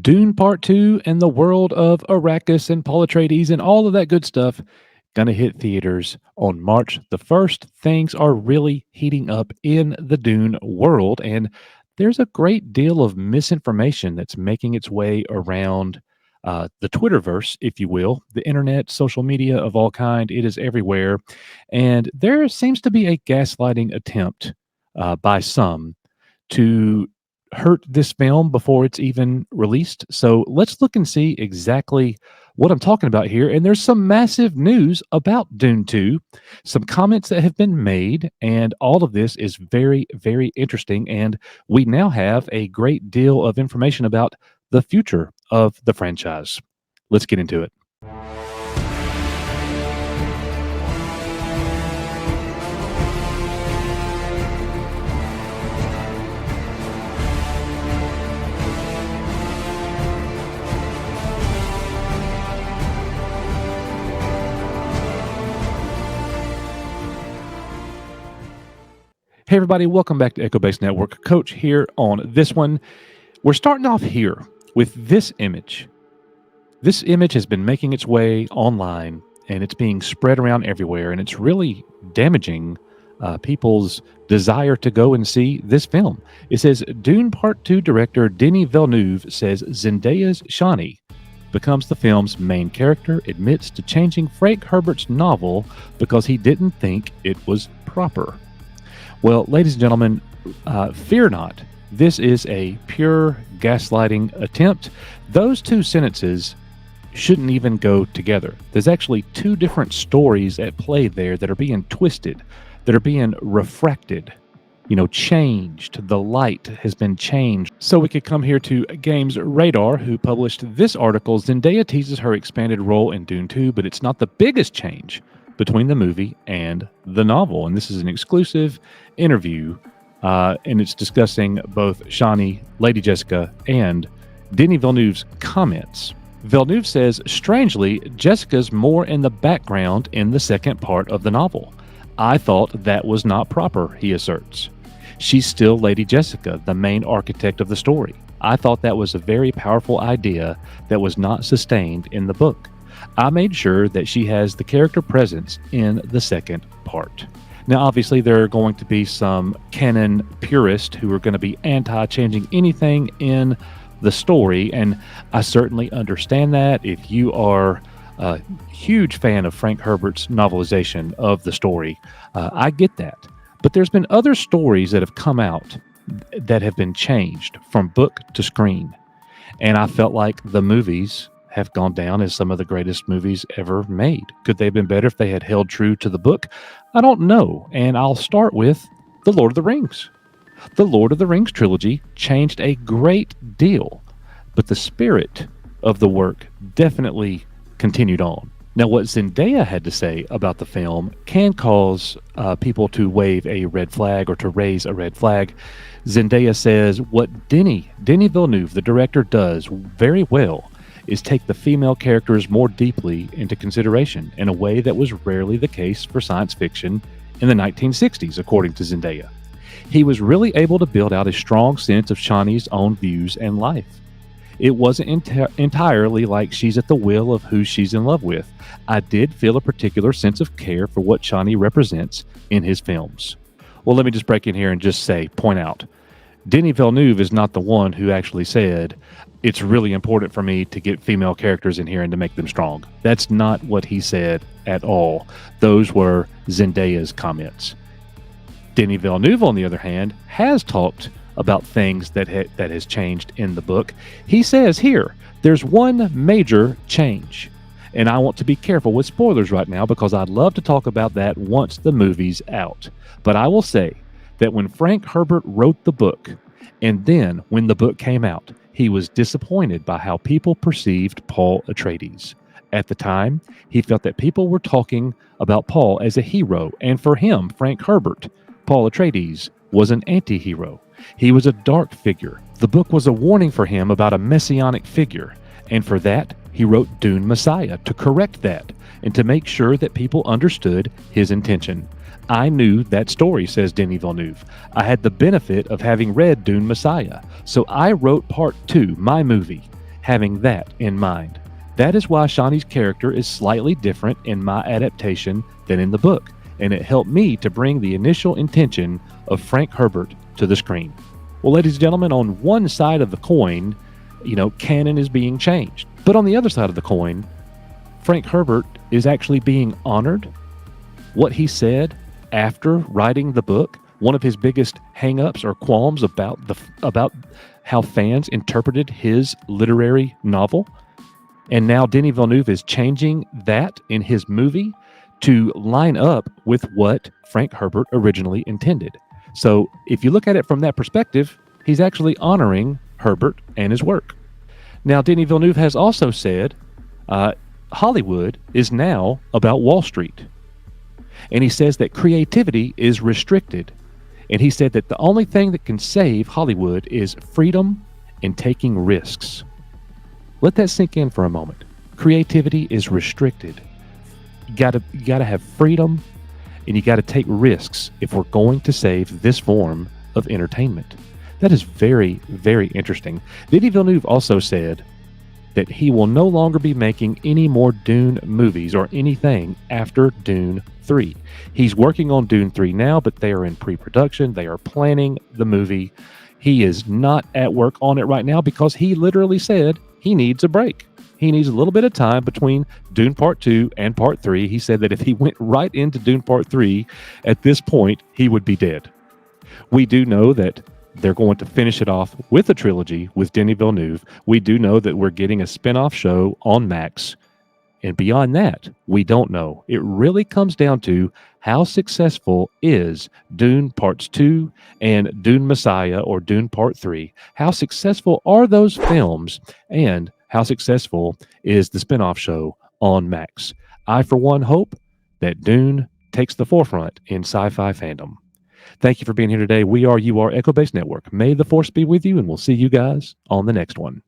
Dune Part 2 and the world of Arrakis and Paul Atreides and all of that good stuff gonna hit theaters on March the 1st. Things are really heating up in the Dune world, and there's a great deal of misinformation that's making its way around the Twitterverse, if you will, the internet, social media of all kind. It is everywhere, and there seems to be a gaslighting attempt by some to hurt this film before it's even released. So let's look and see exactly what I'm talking about here. And there's some massive news about Dune 2, some comments that have been made, and all of this is very, very interesting. And we now have a great deal of information about the future of the franchise. Let's get into it. Hey, everybody, welcome back to Echo Base Network. Coach here on this one. We're starting off here with this image. This image has been making its way online and it's being spread around everywhere, and it's really damaging people's desire to go and see this film. It says Dune Part 2 director Denis Villeneuve says Zendaya's Chani becomes the film's main character, admits to changing Frank Herbert's novel because he didn't think it was proper. Well, ladies and gentlemen, fear not. This is a pure gaslighting attempt. Those two sentences shouldn't even go together. There's actually two different stories at play there that are being twisted, that are being refracted, changed. The light has been changed. So we could come here to Games Radar, who published this article. Zendaya teases her expanded role in Dune 2, but it's not the biggest change between the movie and the novel. And this is an exclusive interview, and it's discussing both Chani, Lady Jessica, and Denis Villeneuve's comments. Villeneuve says, strangely, Jessica's more in the background in the second part of the novel. I thought that was not proper, he asserts. She's still Lady Jessica, the main architect of the story. I thought that was a very powerful idea that was not sustained in the book. I made sure that she has the character presence in the second part. Now, obviously, there are going to be some canon purists who are going to be anti-changing anything in the story, and I certainly understand that. If you are a huge fan of Frank Herbert's novelization of the story, I get that. But there's been other stories that have come out that have been changed from book to screen, and I felt like the movies have gone down as some of the greatest movies ever made. Could they have been better if they had held true to the book? I don't know. And I'll start with The Lord of the Rings. The Lord of the Rings trilogy changed a great deal, but the spirit of the work definitely continued on. Now, what Zendaya had to say about the film can cause people to wave a red flag or to raise a red flag. Zendaya says what Denis Villeneuve, the director, does very well is take the female characters more deeply into consideration in a way that was rarely the case for science fiction in the 1960s, according to Zendaya. He was really able to build out a strong sense of Chani's own views and life. It wasn't entirely like she's at the will of who she's in love with. I did feel a particular sense of care for what Chani represents in his films. Well, let me just break in here and just point out, Denis Villeneuve is not the one who actually said, it's really important for me to get female characters in here and to make them strong. That's not what he said at all. Those were Zendaya's comments. Denis Villeneuve, on the other hand, has talked about things that has changed in the book. He says here, there's one major change. And I want to be careful with spoilers right now because I'd love to talk about that once the movie's out. But I will say that when Frank Herbert wrote the book, and then when the book came out, he was disappointed by how people perceived Paul Atreides. At the time, he felt that people were talking about Paul as a hero, and for him, Frank Herbert, Paul Atreides was an anti-hero. He was a dark figure. The book was a warning for him about a messianic figure, and for that, he wrote Dune Messiah to correct that and to make sure that people understood his intention. I knew that story, says Denis Villeneuve. I had the benefit of having read Dune Messiah, so I wrote Part 2, my movie, having that in mind. That is why Shani's character is slightly different in my adaptation than in the book, and it helped me to bring the initial intention of Frank Herbert to the screen. Well, ladies and gentlemen, on one side of the coin, canon is being changed. But on the other side of the coin, Frank Herbert is actually being honored. What he said after writing the book, one of his biggest hang-ups or qualms about how fans interpreted his literary novel. And now Denis Villeneuve is changing that in his movie to line up with what Frank Herbert originally intended. So if you look at it from that perspective, he's actually honoring Herbert and his work. Now, Denis Villeneuve has also said Hollywood is now about Wall Street. And he says that creativity is restricted. And he said that the only thing that can save Hollywood is freedom and taking risks. Let that sink in for a moment. Creativity is restricted. You gotta have freedom, and you gotta take risks if we're going to save this form of entertainment. That is very, very interesting. Denis Villeneuve also said that he will no longer be making any more Dune movies or anything after Dune 3. He's working on Dune 3 now, but they are in pre-production. They are planning the movie. He is not at work on it right now because he literally said he needs a break. He needs a little bit of time between Dune Part 2 and Part 3. He said that if he went right into Dune Part 3, at this point, he would be dead. We do know that they're going to finish it off with a trilogy with Denis Villeneuve. We do know that we're getting a spin-off show on Max. And beyond that, we don't know. It really comes down to how successful is Dune Parts 2 and Dune Messiah or Dune Part 3. How successful are those films, and how successful is the spin-off show on Max? I, for one, hope that Dune takes the forefront in sci-fi fandom. Thank you for being here today. We are You Are Echo Base Network. May the Force be with you, and we'll see you guys on the next one.